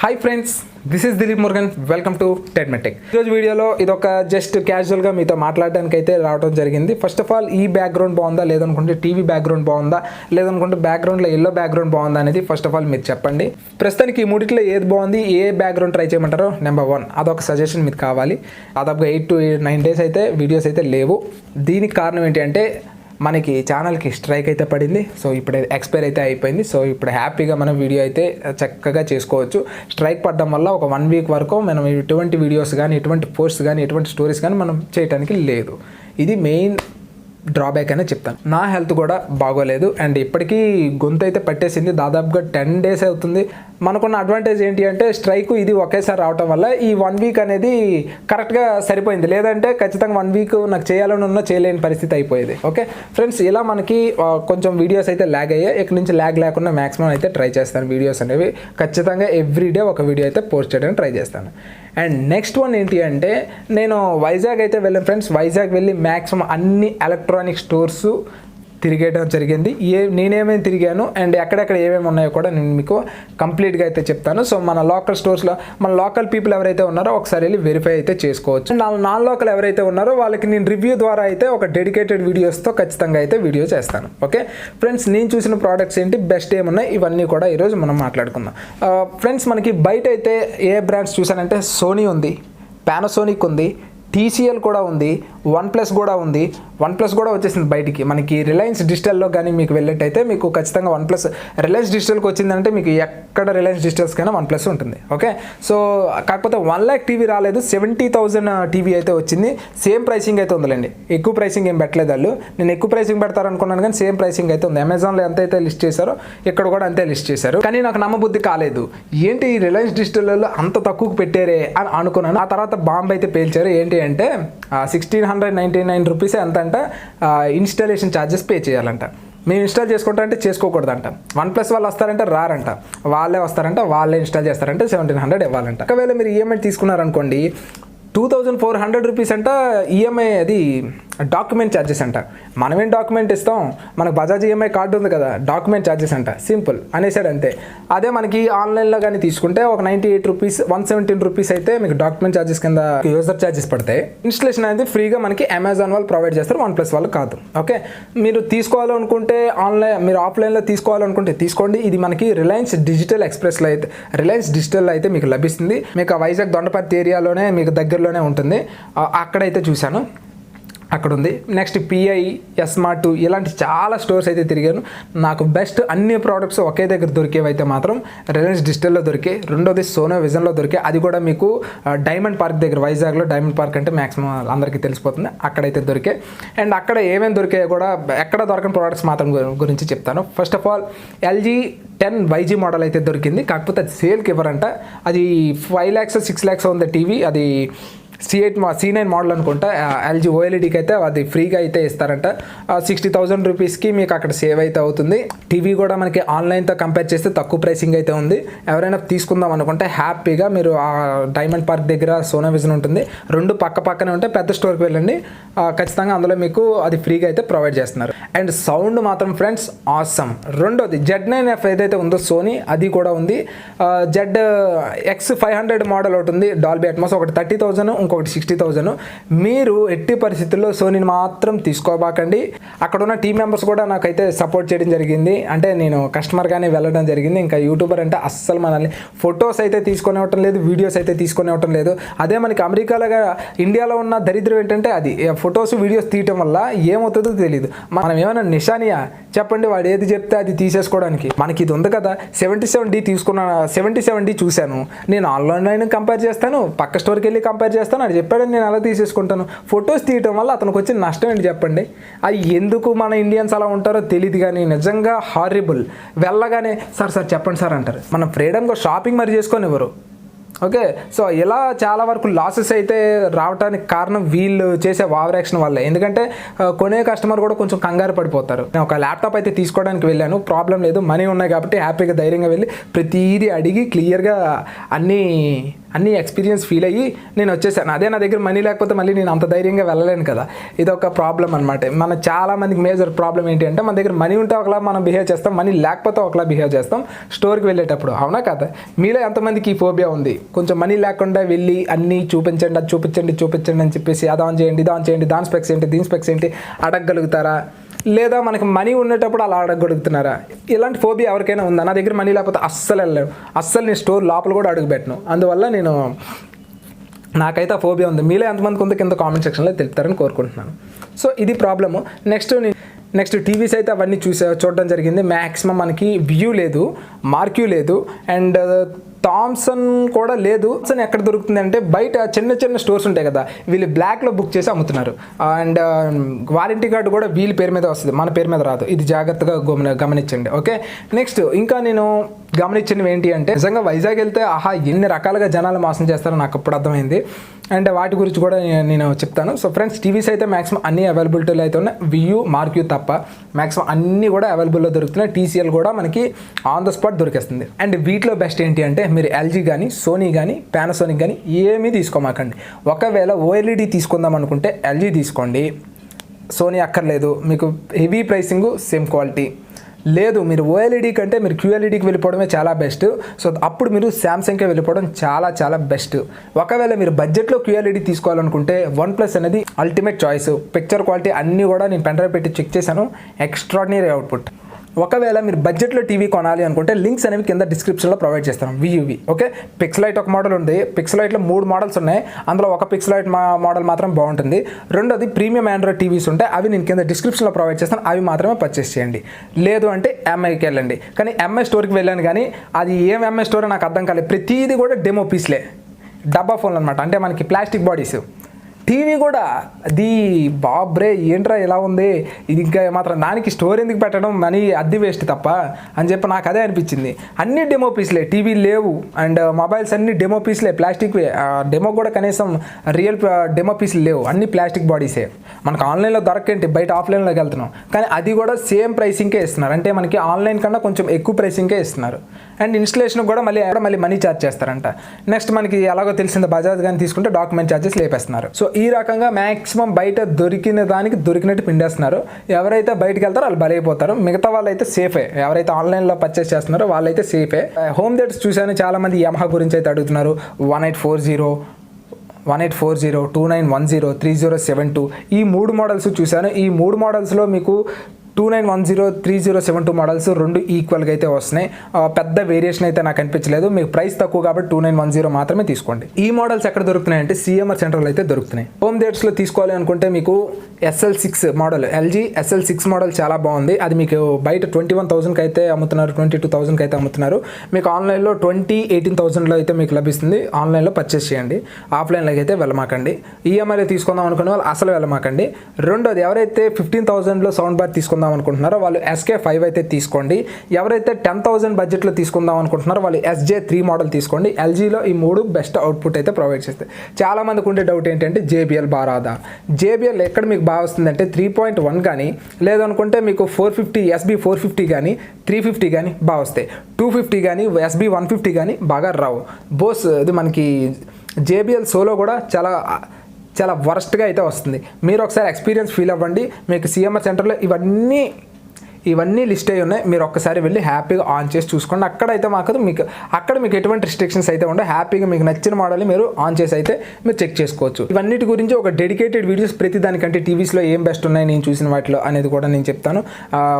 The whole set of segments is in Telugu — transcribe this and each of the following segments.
Hi friends, this is Dilip Murugan. Welcome to TEDMED. ఈరోజు వీడియోలో ఇదొక జస్ట్ క్యాజువల్గా మీతో మాట్లాడడానికి అయితే రావడం జరిగింది. ఫస్ట్ ఆఫ్ ఆల్ ఈ బ్యాక్గ్రౌండ్ బాగుందా, లేదనుకుంటే టీవీ బ్యాక్గ్రౌండ్ బాగుందా, లేదనుకుంటే బ్యాక్గ్రౌండ్లో ఎల్లో బ్యాక్గ్రౌండ్ బాగుందా అనేది ఫస్ట్ ఆఫ్ ఆల్ మీరు చెప్పండి. ప్రస్తుతానికి ఈ మూడిట్లో ఏది బాగుంది, ఏ బ్యాక్గ్రౌండ్ ట్రై చేయమంటారో నెంబర్ 1 అదొక సజెషన్ మీకు కావాలి. దాదాపుగా 8 to 9 days అయితే వీడియోస్ అయితే లేవు. దీనికి కారణం ఏంటి అంటే మనకి ఛానల్కి స్ట్రైక్ అయితే పడింది. సో ఇప్పుడు ఎక్స్పైర్ అయితే అయిపోయింది. సో ఇప్పుడు హ్యాపీగా మనం వీడియో అయితే చక్కగా చేసుకోవచ్చు. స్ట్రైక్ పడడం వల్ల ఒక 1 week వరకు మనం ఎటువంటి వీడియోస్ కానీ, ఎటువంటి పోస్ట్స్ కానీ, ఎటువంటి స్టోరీస్ కానీ మనం చేయడానికి లేదు. ఇది మెయిన్ డ్రాబ్యాక్ అనే చెప్తాను. నా హెల్త్ కూడా బాగోలేదు అండ్ ఇప్పటికీ గొంతు అయితే పట్టేసింది. దాదాపుగా 10 days అవుతుంది. మనకున్న అడ్వాంటేజ్ ఏంటి అంటే స్ట్రైక్ ఇది ఒకేసారి రావటం వల్ల ఈ 1 week అనేది కరెక్ట్గా సరిపోయింది. లేదంటే ఖచ్చితంగా 1 week నాకు చేయాలని ఉన్నా చేయలేని పరిస్థితి అయిపోయేది. ఓకే ఫ్రెండ్స్, ఇలా మనకి కొంచెం వీడియోస్ అయితే ల్యాగ్ అయ్యాయి. ఇక్కడ నుంచి ల్యాగ్ లేకుండా మ్యాక్సిమం అయితే ట్రై చేస్తాను. వీడియోస్ అనేవి ఖచ్చితంగా ఎవ్రీడే ఒక వీడియో అయితే పోస్ట్ చేయడానికి ట్రై చేస్తాను. అండ్ నెక్స్ట్ వన్ ఏంటి అంటే నేను వైజాగ్ అయితే వెళ్ళాను ఫ్రెండ్స్. వైజాగ్ వెళ్ళి మ్యాక్సిమం అన్ని ఎలక్ట్రానిక్ స్టోర్స్ తిరిగేయడం జరిగింది. నేనేమేమి తిరిగాను అండ్ ఎక్కడెక్కడ ఏమేమి ఉన్నాయో కూడా నేను మీకు కంప్లీట్గా అయితే చెప్తాను. సో మన లోకల్ స్టోర్స్లో మన లోకల్ పీపుల్ ఎవరైతే ఉన్నారో ఒకసారి వెళ్ళి వెరిఫై అయితే చేసుకోవచ్చు. నాన్ లోకల్ ఎవరైతే ఉన్నారో వాళ్ళకి నేను రివ్యూ ద్వారా అయితే ఒక డెడికేటెడ్ వీడియోస్తో ఖచ్చితంగా అయితే వీడియో చేస్తాను. ఓకే ఫ్రెండ్స్, నేను చూసిన ప్రోడక్ట్స్ ఏంటి, బెస్ట్ ఏమున్నాయి, ఇవన్నీ కూడా ఈరోజు మనం మాట్లాడుకుందాం. ఫ్రెండ్స్, మనకి బయట అయితే ఏ బ్రాండ్స్ చూసానంటే సోనీ ఉంది, పానాసోనిక్ ఉంది, TCL కూడా ఉంది, OnePlus కూడా ఉంది. OnePlus కూడా వచ్చేసింది బయటికి. మనకి రిలయన్స్ డిజిటల్లో కానీ మీకు వెళ్ళేట్టయితే మీకు ఖచ్చితంగా OnePlus రిలయన్స్ డిజిటల్కి వచ్చిందంటే మీకు ఎక్కడ రిలయన్స్ డిజిటల్స్కైనా OnePlus ఉంటుంది. ఓకే, సో కాకపోతే 1 lakh టీవీ రాలేదు, 70,000 టీవీ అయితే వచ్చింది. సేమ్ ప్రైసింగ్ అయితే ఉందిలేండి, ఎక్కువ ప్రైసింగ్ ఏం పెట్టలేదు వాళ్ళు. నేను ఎక్కువ ప్రైసింగ్ పెడతారనుకున్నాను కానీ సేమ్ ప్రైసింగ్ అయితే ఉంది. అమెజాన్లో ఎంత అయితే లిస్ట్ చేశారో ఇక్కడ కూడా అంతే లిస్ట్ చేశారు. కానీ నాకు నమ్మబుద్ధి కాలేదు. ఏంటి రిలయన్స్ డిజిటల్లో అంత తక్కువకు పెట్టారే అని అనుకున్నాను. ఆ తర్వాత బాంబు అయితే పేల్చారు. ఏంటి అంటే 1,699 రూపీస్ ఎంత అంట ఇన్స్టాలేషన్ ఛార్జెస్ పే చేయాలంట. మేము ఇన్స్టాల్ చేసుకుంటారంటే చేసుకోకూడదంట. OnePlus వాళ్ళు వస్తారంటే రారంట, వాళ్ళే వస్తారంట, వాళ్ళే ఇన్స్టాల్ చేస్తారంటే 1,700 ఇవ్వాలంట. ఒకవేళ మీరు ఈఎంఐ తీసుకున్నారనుకోండి 2,400 రూపీస్ అంట ఈఎంఐ. అది డాక్యుమెంట్ ఛార్జెస్ అంట. మనమేం డాక్యుమెంట్ ఇస్తాం, మనకు బజాజ్ ఈఎంఐ కార్డు ఉంది కదా, డాక్యుమెంట్ ఛార్జెస్ అంట. సింపుల్ అనేసాడు అంతే. అదే మనకి ఆన్లైన్లో కానీ తీసుకుంటే ఒక 98 రూపీస్, 117 రూపీస్ అయితే మీకు డాక్యుమెంట్ ఛార్జెస్ కింద యూజర్ ఛార్జెస్ పడతాయి. ఇన్స్టలేషన్ అనేది ఫ్రీగా మనకి అమెజాన్ వాళ్ళు ప్రొవైడ్ చేస్తారు, OnePlus వాళ్ళు కాదు. ఓకే, మీరు తీసుకోవాలనుకుంటే ఆన్లైన్, మీరు ఆఫ్లైన్లో తీసుకోవాలనుకుంటే తీసుకోండి. ఇది మనకి రిలయన్స్ డిజిటల్ ఎక్స్ప్రెస్లో అయితే, రిలయన్స్ డిజిటల్లో అయితే మీకు లభిస్తుంది. మీకు ఆ వైజాగ్ దొండపర్తి ఏరియాలోనే మీకు దగ్గరలోనే ఉంటుంది. అక్కడైతే చూశాను, అక్కడ ఉంది. నెక్స్ట్ PI, స్మార్ట్, ఇలాంటి చాలా స్టోర్స్ అయితే తిరిగాను. నాకు బెస్ట్ అన్ని ప్రోడక్ట్స్ ఒకే దగ్గర దొరికేవి అయితే మాత్రం రిలయన్స్ డిజిటల్లో దొరికాయి. రెండోది సోనో విజన్లో దొరికాయి. అది కూడా మీకు డైమండ్ పార్క్ దగ్గర, వైజాగ్లో డైమండ్ పార్క్ అంటే మ్యాక్సిమం అందరికీ తెలిసిపోతుంది, అక్కడైతే దొరికాయి. అండ్ అక్కడ ఏమేమి దొరికాయో కూడా, ఎక్కడ దొరకని ప్రోడక్ట్స్ మాత్రం గురించి చెప్తాను. First of all LG 10 YG model అయితే దొరికింది. కాకపోతే అది సేల్కి ఇవ్వరంట. అది 5 lakhs 6 lakhs ఉంది టీవీ. అది C9 మోడల్ అనుకుంటా. LG OLEDకి అయితే అది ఫ్రీగా అయితే ఇస్తారంట. 60,000 రూపీస్కి మీకు అక్కడ సేవ్ అయితే అవుతుంది. టీవీ కూడా మనకి ఆన్లైన్తో కంపేర్ చేస్తే తక్కువ ప్రైసింగ్ అయితే ఉంది. ఎవరైనా తీసుకుందాం అనుకుంటే హ్యాపీగా మీరు ఆ డైమండ్ పార్క్ దగ్గర సోనో విజన్ ఉంటుంది, 2 పక్కనే ఉంటే పెద్ద స్టోర్కి వెళ్ళండి, ఖచ్చితంగా అందులో మీకు అది ఫ్రీగా అయితే ప్రొవైడ్ చేస్తున్నారు. అండ్ సౌండ్ మాత్రం ఫ్రెండ్స్ ఆసమ్. రెండోది Z9F ఏదైతే ఉందో సోనీ, అది కూడా ఉంది. ZX500 మోడల్ ఒకటి ఉంది, డాల్బీ అట్మాస్, ఒకటి 30,000, ఇంకొకటి 60,000. మీరు ఎట్టి పరిస్థితుల్లో సోనీని మాత్రం తీసుకోబాకండి. అక్కడ ఉన్న టీం మెంబర్స్ కూడా నాకైతే సపోర్ట్ చేయడం జరిగింది. అంటే నేను కస్టమర్గానే వెళ్ళడం జరిగింది. ఇంకా యూట్యూబర్ అంటే అస్సలు మనల్ని ఫొటోస్ అయితే తీసుకునేవటం లేదు, వీడియోస్ అయితే తీసుకునేవటం లేదు. అదే మనకి అమెరికాలో, ఇండియాలో ఉన్న దరిద్రం ఏంటంటే అది ఫొటోస్ వీడియోస్ తీయటం వల్ల ఏమవుతుందో తెలియదు. మనం ఏమైనా నిషానియా చెప్పండి, వాడు ఏది చెప్తే అది తీసేసుకోవడానికి. మనకి ఇది ఉంది కదా, 77D తీసుకున్నాను, 77D చూశాను. నేను ఆన్లైన్ కంపేర్ చేస్తాను, పక్క స్టోర్కి వెళ్ళి కంపేర్ చేస్తాను, అది చెప్పాడని నేను అలా తీసేసుకుంటాను. ఫొటోస్ తీయటం వల్ల అతనికి వచ్చిన నష్టం ఏంటి చెప్పండి. అది ఎందుకు మన ఇండియన్స్ అలా ఉంటారో తెలియదు కానీ నిజంగా హారిబుల్. వెళ్ళగానే సార్ చెప్పండి సార్ అంటారు. మనం ఫ్రీడమ్గా షాపింగ్ మరి చేసుకొని ఎవరు ఓకే. సో ఇలా చాలా వరకు లాసెస్ అయితే రావడానికి కారణం వీళ్ళు చేసే ఓవర్ యాక్షన్ వల్లే. ఎందుకంటే కొనే కస్టమర్ కూడా కొంచెం కంగారు పడిపోతారు. నేను ఒక ల్యాప్టాప్ అయితే తీసుకోవడానికి వెళ్ళాను, ప్రాబ్లం లేదు, మనీ ఉన్నాయి కాబట్టి హ్యాపీగా ధైర్యంగా వెళ్ళి ప్రతిదీ అడిగి క్లియర్గా అన్ని ఎక్స్పీరియన్స్ ఫీల్ అయ్యి నేను వచ్చేసాను. అదే నా దగ్గర మనీ లేకపోతే మళ్ళీ నేను అంత ధైర్యంగా వెళ్ళలేను కదా. ఇది ఒక ప్రాబ్లం అనమాట. మన చాలా మందికి మేజర్ ప్రాబ్లం ఏంటి అంటే మన దగ్గర మనీ ఉంటే ఒకలా మనం బిహేవ్ చేస్తాం, మనీ లేకపోతే ఒకలా బిహేవ్ చేస్తాం స్టోర్కి వెళ్ళేటప్పుడు. అవునా కదా? మీలో ఎంతమందికి ఈ ఫోబియా ఉంది? కొంచెం మనీ లేకుండా వెళ్ళి అన్నీ చూపించండి, అది చూపించండి అని చెప్పేసి అది ఆన్ చేయండి, ఇది ఆన్ చేయండి, దాని స్పెక్స్ ఏంటి, దీని స్పెక్స్ ఏంటి అడగగలుగుతారా? లేదా మనకి మనీ ఉన్నప్పుడు అలా అడగగలుగుతున్నారా? ఇలాంటి ఫోబియా ఎవరికైనా ఉందా? నా దగ్గర మనీ లేకపోతే అస్సలు వెళ్ళలేను, అస్సలు నేను స్టోర్ లోపల కూడా అడుగుపెట్టను. అందువల్ల నాకైతే ఆ ఫోబియా ఉంది. మీలో ఎంతమందికి ఉందో కింద కామెంట్ సెక్షన్లో తెలుపుతారని కోరుకుంటున్నాను. సో ఇది ప్రాబ్లము. నెక్స్ట్ టీవీస్ అయితే అవన్నీ చూడడం జరిగింది. మ్యాక్సిమం మనకి వ్యూ లేదు, మార్క్యూ లేదు, అండ్ థామ్సన్ కూడా లేదు. థామ్సన్ ఎక్కడ దొరుకుతుంది అంటే బయట చిన్న స్టోర్స్ ఉంటాయి కదా, వీళ్ళు బ్లాక్లో బుక్ చేసి అమ్ముతున్నారు. అండ్ వారంటీ కార్డు కూడా వీళ్ళ పేరు మీద వస్తుంది, మన పేరు మీద రాదు. ఇది జాగ్రత్తగా గమనించండి. ఓకే. నెక్స్ట్ ఇంకా నేను గమనించినవి ఏంటి అంటే నిజంగా వైజాగ్ వెళ్తే ఎన్ని రకాలుగా జనాలు మోసం చేస్తారో నాకు అప్పుడు అర్థమైంది. అండ్ వాటి గురించి కూడా నేను చెప్తాను. సో ఫ్రెండ్స్, టీవీస్ అయితే మ్యాక్సిమం అన్ని అవైలబిలిటీలో అయితే ఉన్నాయి. వియూ, మార్క్యూ తప్ప మ్యాక్సిమం అన్నీ కూడా అవైలబుల్లో దొరుకుతున్నాయి. TCL కూడా మనకి ఆన్ ద స్పాట్ దొరికేస్తుంది. అండ్ వీటిలో బెస్ట్ ఏంటి అంటే మీరు LG కానీ, సోనీ కానీ, పానాసోనిక్ కానీ ఏమీ తీసుకోమాకండి. ఒకవేళ OLED తీసుకుందాం అనుకుంటే LG తీసుకోండి, సోనీ అక్కర్లేదు. మీకు హెవీ ప్రైసింగ్, సేమ్ క్వాలిటీ. లేదు మీరు OLED కంటే మీరు QLEDకి వెళ్ళిపోవడమే చాలా బెస్ట్. సో అప్పుడు మీరు శాంసంగ్కే వెళ్ళిపోవడం చాలా బెస్ట్. ఒకవేళ మీరు బడ్జెట్లో QLED తీసుకోవాలనుకుంటే OnePlus అనేది అల్టిమేట్ చాయిస్. పిక్చర్ క్వాలిటీ అన్నీ కూడా నేను పెన్ డ్రైవ్ పెట్టి చెక్ చేశాను, ఎక్స్ట్రాడినరీ అవుట్పుట్. ఒకవేళ మీరు బడ్జెట్లో టీవీ కొనాలి అనుకుంటే లింక్స్ అనేవి కింద డిస్క్రిప్షన్లో ప్రొవైడ్ చేస్తాను. VUV. ఓకే. పిక్సెలైట్ ఒక మోడల్ ఉంది. పిక్సెలైట్లో 3 మోడల్స్ ఉన్నాయి. అందులో ఒక పిక్సెలైట్ మోడల్ మాత్రం బాగుంటుంది. రెండోది ప్రీమియం ఆండ్రాయిడ్ టీవీస్ ఉంటాయి, అవి నేను కింద డిస్క్రిప్షన్లో ప్రొవైడ్ చేస్తాను. అవి మాత్రమే పర్చేస్ చేయండి. లేదు అంటే MIకి వెళ్ళండి. కానీ MI స్టోర్కి వెళ్ళాను, కానీ అది ఏం MI స్టోర్ నాకు అర్థం కాలేదు. ప్రతిదీ కూడా డెమో పీస్లే, డబ్బా ఫోన్లు అనమాట. అంటే మనకి ప్లాస్టిక్ బాడీస్. టీవీ కూడా అది బాబ్రే ఏంట్రా ఇలా ఉంది, ఇది ఇంకా మాత్రం దానికి స్టోర్ ఎందుకు పెట్టడం, మనీ అద్దె వేస్ట్ తప్ప అని చెప్పి నాకు అదే అనిపించింది. అన్ని డెమో పీస్లే, టీవీ లేవు. అండ్ మొబైల్స్ అన్ని డెమో పీస్లే, ప్లాస్టిక్వే. డెమో కూడా కనీసం రియల్ డెమో పీస్లు లేవు, అన్ని ప్లాస్టిక్ బాడీసే. మనకు ఆన్లైన్లో దొరకేంటి, బయట ఆఫ్లైన్లోకి వెళ్తున్నాం, కానీ అది కూడా సేమ్ ప్రైసింగ్కే ఇస్తున్నారు. అంటే మనకి ఆన్లైన్ కన్నా కొంచెం ఎక్కువ ప్రైసింగ్కే ఇస్తున్నారు. అండ్ ఇన్స్టలేషన్ కూడా మళ్ళీ మనీ ఛార్జ్ చేస్తారంట. నెక్స్ట్ మనకి ఎలాగో తెలిసింది, బజాజ్ కానీ తీసుకుంటే డాక్యుమెంట్ ఛార్జెస్ లేపేస్తున్నారు. సో ఈ రకంగా మ్యాక్సిమం బయట దొరికిన దానికి దొరికినట్టు పిండేస్తున్నారు. ఎవరైతే బయటకు వెళ్తారో వాళ్ళు బలైపోతారు, మిగతా వాళ్ళు అయితే సేఫే. ఎవరైతే ఆన్లైన్లో పర్చేస్ చేస్తున్నారో వాళ్ళైతే సేఫే. హోమ్ థియేటర్స్ చూశాను, చాలామంది యమహా గురించి అయితే అడుగుతున్నారు. 1840, 2910, 3072 ఈ 3 మోడల్స్ చూశాను. ఈ 3 మోడల్స్లో మీకు 2910, 3072 మోడల్స్ రెండు ఈక్వల్గా అయితే వస్తున్నాయి. పెద్ద వేరియేషన్ అయితే నాకు అనిపించలేదు. మీకు ప్రైస్ తక్కువ కాబట్టి 2910 మాత్రమే తీసుకోండి. ఈ మోడల్స్ ఎక్కడ దొరుకుతున్నాయి అంటే CMR సెంటర్లో అయితే దొరుకుతున్నాయి. హోమ్ థియేటర్స్లో తీసుకోవాలి అనుకుంటే మీకు SL6 model, LG SL6 model చాలా బాగుంది. అది మీకు బయట 21,000కి అయితే అమ్ముతున్నారు, 22,000కి అయితే అమ్ముతున్నారు. మీకు ఆన్లైన్లో 18,000లో అయితే మీకు లభిస్తుంది. ఆన్లైన్లో పర్చేస్ చేయండి, ఆఫ్లైన్లోకి అయితే వెళ్ళమాకండి. EMIలో తీసుకుందాం అనుకునే వాళ్ళు అసలు వెళ్ళమాకండి. రెండోది, ఎవరైతే 15,000లో సౌండ్ బార్ తీసుకుందాం అనుకుంటున్నారో వాళ్ళు SK5 అయితే తీసుకోండి. ఎవరైతే 10,000 బడ్జెట్లో తీసుకుందాం అనుకుంటున్నారో వాళ్ళు SJ3 మోడల్ తీసుకోండి. LGలో ఈ 3 బెస్ట్ అవుట్పుట్ అయితే ప్రొవైడ్ చేస్తాయి. చాలా మందికి ఉండే డౌట్ ఏంటంటే JBL బాగా రాదా? JBL ఎక్కడ మీకు బాగా వస్తుందంటే 3.1 కానీ, లేదనుకుంటే మీకు 450 SB 450 కానీ, 350 కానీ బాగా వస్తాయి. 250 కానీ, SB 150 కానీ బాగా రావు. బోస్ ఇది మనకి JBL సోలో కూడా చాలా వర్స్ట్గా అయితే వస్తుంది. మీరు ఒకసారి ఎక్స్పీరియన్స్ ఫీల్ అవ్వండి. మీకు CMR సెంటర్లో ఇవన్నీ లిస్ట్ అయి ఉన్నాయి. మీరు ఒక్కసారి వెళ్ళి హ్యాపీగా ఆన్ చేసి చూసుకోండి. అక్కడ మీకు ఎటువంటి రిస్ట్రిక్షన్స్ అయితే ఉండవు. హ్యాపీగా మీకు నచ్చిన మోడల్ని మీరు ఆన్ చేసి అయితే మీరు చెక్ చేసుకోవచ్చు. ఇవన్నిటి గురించి ఒక డెడికేటెడ్ వీడియోస్ ప్రతి దానికంటే టీవీస్లో ఏం బెస్ట్ ఉన్నాయి నేను చూసిన వాటిలో అనేది కూడా నేను చెప్తాను.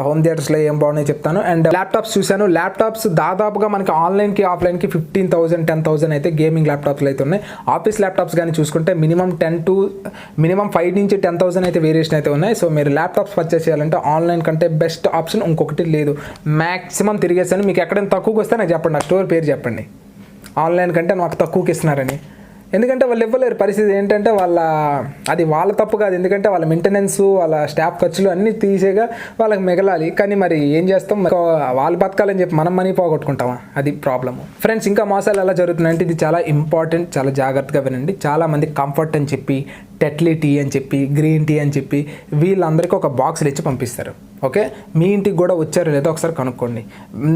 హోమ్ థియేటర్స్లో ఏం బాగున్నాయి చెప్తాను. అండ్ ల్యాప్టాప్స్ చూశాను. ల్యాప్టాప్స్ దాదాపుగా మనకి ఆన్లైన్కి ఆఫ్లైన్కి 15,000, 10,000 అయితే గేమింగ్ ల్యాప్టాప్స్లో అయితే ఉన్నాయి. ఆఫీస్ ల్యాప్టాప్స్ కానీ చూసుకుంటే మినిమం 5 నుంచి 10,000 అయితే వేరియేషన్ అయితే ఉన్నాయి. సో మీరు ల్యాప్టాప్స్ పర్చేస్ చేయాలంటే ఆన్లైన్ కంటే బెస్ట్ ఆప్షన్ ఇంకొకటి లేదు. మ్యాక్సిమం తిరిగేసాను. మీకు ఎక్కడైనా తక్కువకి వస్తే నాకు చెప్పండి, నా స్టోర్ పేరు చెప్పండి. ఆన్లైన్ కంటే నాకు తక్కువకి ఇస్తున్నారని ఎందుకంటే వాళ్ళు ఇవ్వలేరు. పరిస్థితి ఏంటంటే అది వాళ్ళ తప్పు కాదు, ఎందుకంటే వాళ్ళ మెయింటెనెన్స్, వాళ్ళ స్టాఫ్ ఖర్చులు అన్నీ తీసేగా వాళ్ళకి మిగలాలి. కానీ మరి ఏం చేస్తాం, వాళ్ళు బతకాలని చెప్పి మనం మనీ పోగొట్టుకుంటామా, అది ప్రాబ్లము. ఫ్రెండ్స్, ఇంకా మోసాలు ఎలా జరుగుతున్నాయంటే ఇది చాలా ఇంపార్టెంట్, చాలా జాగ్రత్తగా వినండి. చాలామంది కంఫర్ట్ అని చెప్పి, టెట్లీ టీ అని చెప్పి, గ్రీన్ టీ అని చెప్పి వీళ్ళందరికీ ఒక బాక్స్లు ఇచ్చి పంపిస్తారు. ఓకే, మీ ఇంటికి కూడా వచ్చారో లేదో ఒకసారి కనుక్కోండి.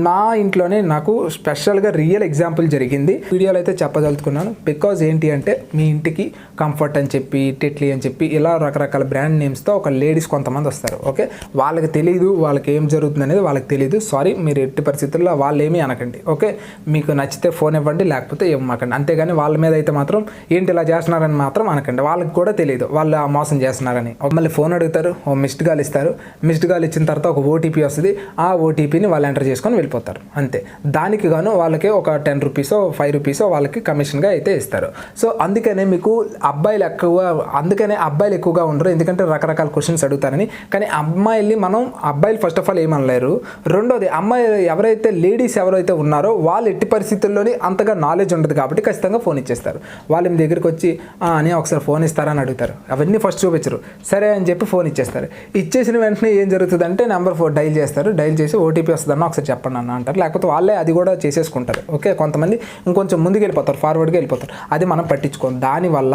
నా ఇంట్లోనే నాకు స్పెషల్గా రియల్ ఎగ్జాంపుల్ జరిగింది, వీడియోలో అయితే చెప్పదలుచుకున్నాను. బికాజ్ ఏంటి అంటే మీ ఇంటికి కంఫర్ట్ అని చెప్పి, టెట్లీ అని చెప్పి ఇలా రకరకాల బ్రాండ్ నేమ్స్తో ఒక లేడీస్ కొంతమంది వస్తారు. ఓకే, వాళ్ళకి తెలియదు, వాళ్ళకి ఏం జరుగుతుంది అనేది వాళ్ళకి తెలియదు. సారీ, మీరు ఎట్టి పరిస్థితుల్లో వాళ్ళు ఏమీ అనకండి. ఓకే, మీకు నచ్చితే ఫోన్ ఇవ్వండి, లేకపోతే ఇవ్వమాకండి. అంతేగాని వాళ్ళ మీద అయితే మాత్రం ఏంటి ఇలా చేస్తున్నారని మాత్రం అనకండి. వాళ్ళకి కూడా తెలియదు వాళ్ళు మోసం చేస్తున్నారని. మళ్ళీ ఫోన్ అడుగుతారు, ఓ మిస్డ్ కాల్ ఇస్తారు. మిస్డ్ కాల్ ఇచ్చిన తర్వాత ఒక ఓటీపీ వస్తుంది. ఆ ఓటీపీని వాళ్ళు ఎంటర్ చేసుకొని వెళ్ళిపోతారు, అంతే. దానికి గాను వాళ్ళకి ఒక 10 రూపీసో 5 రూపీసో వాళ్ళకి కమిషన్గా అయితే ఇస్తారు. సో అందుకనే మీకు అబ్బాయిలు ఎక్కువగా ఉండరు, ఎందుకంటే రకరకాల క్వశ్చన్స్ అడుగుతారని. కానీ అబ్బాయిలు ఫస్ట్ ఆఫ్ ఆల్ ఏమనలేరు. రెండోది, అమ్మాయి లేడీస్ ఎవరైతే ఉన్నారో వాళ్ళు ఎట్టి పరిస్థితుల్లోని అంతగా నాలెడ్జ్ ఉండదు కాబట్టి ఖచ్చితంగా ఫోన్ ఇచ్చేస్తారు. వాళ్ళు మీ దగ్గరికి వచ్చి అని ఒకసారి ఫోన్ ఇస్తారని అడుగుతారు. అవన్నీ ఫస్ట్ చూపించరు. సరే అని చెప్పి ఫోన్ ఇచ్చేస్తారు. ఇచ్చేసిన వెంటనే ఏం జరుగుతుందంటే నెంబర్ 4 డైల్ చేస్తారు. డైల్ చేసి ఓటీపీ వస్తుందన్న ఒకసారి చెప్పండి అన్న అంటారు. లేకపోతే వాళ్ళే అది కూడా చేసేసుకుంటారు. ఓకే, కొంతమంది ఇంకొంచెం ముందుకు వెళ్ళిపోతారు, ఫార్వర్డ్గా వెళ్ళిపోతారు. అది మనం పట్టించుకోం. దానివల్ల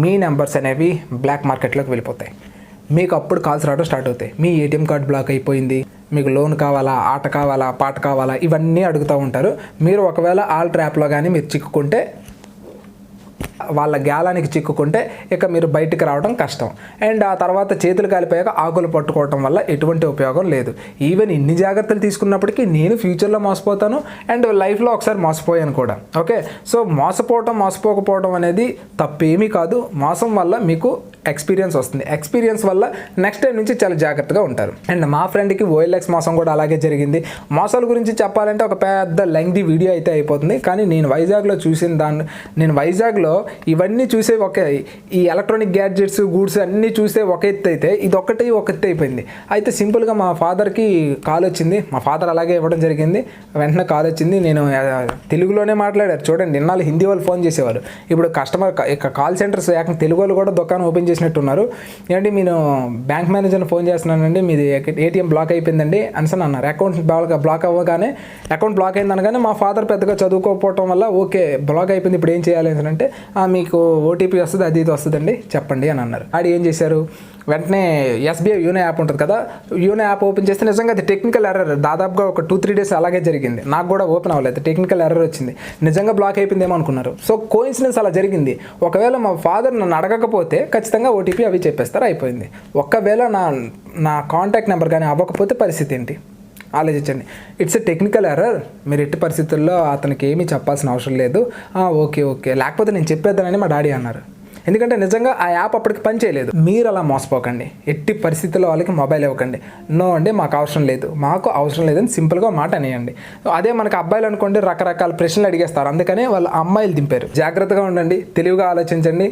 మీ నెంబర్స్ అనేవి బ్లాక్ మార్కెట్లోకి వెళ్ళిపోతాయి. మీకు అప్పుడు కాల్స్ రావడం స్టార్ట్ అవుతాయి. మీ ఏటీఎం కార్డు బ్లాక్ అయిపోయింది, మీకు లోన్ కావాలా, ఆట కావాలా, పాట కావాలా, ఇవన్నీ అడుగుతూ ఉంటారు. మీరు ఒకవేళ ఆల్ ట్రాప్లో కానీ మీరు చిక్కుకుంటే, వాళ్ళ గ్యాలానికి చిక్కుకుంటే ఇక మీరు బయటికి రావడం కష్టం. అండ్ ఆ తర్వాత చేతులు కాలిపోయాక ఆకులు పట్టుకోవడం వల్ల ఎటువంటి ఉపయోగం లేదు. ఈవెన్ ఇన్ని జాగ్రత్తలు తీసుకున్నప్పటికీ నేను ఫ్యూచర్లో మోసపోతాను అండ్ లైఫ్లో ఒకసారి మోసపోయాను కూడా. ఓకే, సో మోసపోకపోవడం అనేది తప్పేమీ కాదు. మోసం వల్ల మీకు ఎక్స్పీరియన్స్ వస్తుంది. ఎక్స్పీరియన్స్ వల్ల నెక్స్ట్ టైం నుంచి చాలా జాగ్రత్తగా ఉంటారు. అండ్ మా ఫ్రెండ్కి OLX మోసం కూడా అలాగే జరిగింది. మోసాల గురించి చెప్పాలంటే ఒక పెద్ద లెంగ్తీ వీడియో అయితే అయిపోతుంది. కానీ నేను వైజాగ్లో ఇవన్నీ చూసే ఈ ఎలక్ట్రానిక్ గ్యాడ్జెట్స్, గూడ్స్ అన్నీ చూసే ఒక ఎత్తు అయితే ఇది ఒక ఎత్తు అయిపోయింది. అయితే సింపుల్గా మా ఫాదర్కి కాల్ వచ్చింది. మా ఫాదర్ అలాగే ఇవ్వడం జరిగింది. వెంటనే కాల్ వచ్చింది. నేను తెలుగులోనే మాట్లాడారు. చూడండి, ఇన్నాళ్ళు హిందీ వాళ్ళు ఫోన్ చేసేవారు. ఇప్పుడు కాల్ సెంటర్స్ ఏకంగా తెలుగు వాళ్ళు కూడా దుకాణం ఓపెన్ చేసినట్టున్నారు. ఏంటి, నేను బ్యాంక్ మేనేజర్ని ఫోన్ చేస్తున్నానండి, మీది ఏటీఎం బ్లాక్ అయిపోయిందండి అని అన్నారు. అకౌంట్ బ్లాక్ అవ్వగానే అకౌంట్ బ్లాక్ అయింది అనగానే మా ఫాదర్ పెద్దగా చదువుకోకపోవటం వల్ల ఓకే బ్లాక్ అయిపోయింది, ఇప్పుడు ఏం చేయాలి అంటే మీకు ఓటీపీ వస్తుంది, అది ఇది వస్తుందండి, చెప్పండి అని అన్నారు. ఆడు ఏం చేశారు, వెంటనే SBI యూనో యాప్ ఉంటుంది కదా, యూనో యాప్ ఓపెన్ చేస్తే నిజంగా అది టెక్నికల్ ఎర్రర్. దాదాపుగా ఒక 2-3 డేస్ అలాగే జరిగింది. నాకు కూడా ఓపెన్ అవ్వలేదు, టెక్నికల్ ఎర్రర్ వచ్చింది. నిజంగా బ్లాక్ అయిపోయిందేమో అనుకున్నారు. సో కోఇన్సిడెన్స్ అలా జరిగింది. ఒకవేళ మా ఫాదర్ నన్ను అడగకపోతే ఖచ్చితంగా ఓటీపీ అవి చెప్పేస్తారు, అయిపోయింది. ఒకవేళ నా కాంటాక్ట్ నెంబర్ కానీ అవ్వకపోతే పరిస్థితి ఏంటి ఆలోచించండి. It's a technical error. మీరు ఎట్టి పరిస్థితుల్లో అతనికి ఏమీ చెప్పాల్సిన అవసరం లేదు. ఓకే లేకపోతే నేను చెప్పేద్దానని మా డాడీ అన్నారు. ఎందుకంటే నిజంగా ఆ యాప్ అప్పటికి పని చేయలేదు. మీరు అలా మోసపోకండి. ఎట్టి పరిస్థితుల్లో వాళ్ళకి మొబైల్ ఇవ్వకండి. నో అండి, మాకు అవసరం లేదని సింపుల్గా మాట అనేయండి. అదే మనకు అబ్బాయిలు అనుకోండి, రకరకాల ప్రశ్నలు అడిగేస్తారు. అందుకనే వాళ్ళు అమ్మాయిలు దింపారు. జాగ్రత్తగా ఉండండి, తెలివిగా ఆలోచించండి,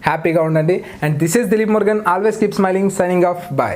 హ్యాపీగా ఉండండి. And this is Dilip Murugan. Always keep smiling. Signing off. Bye.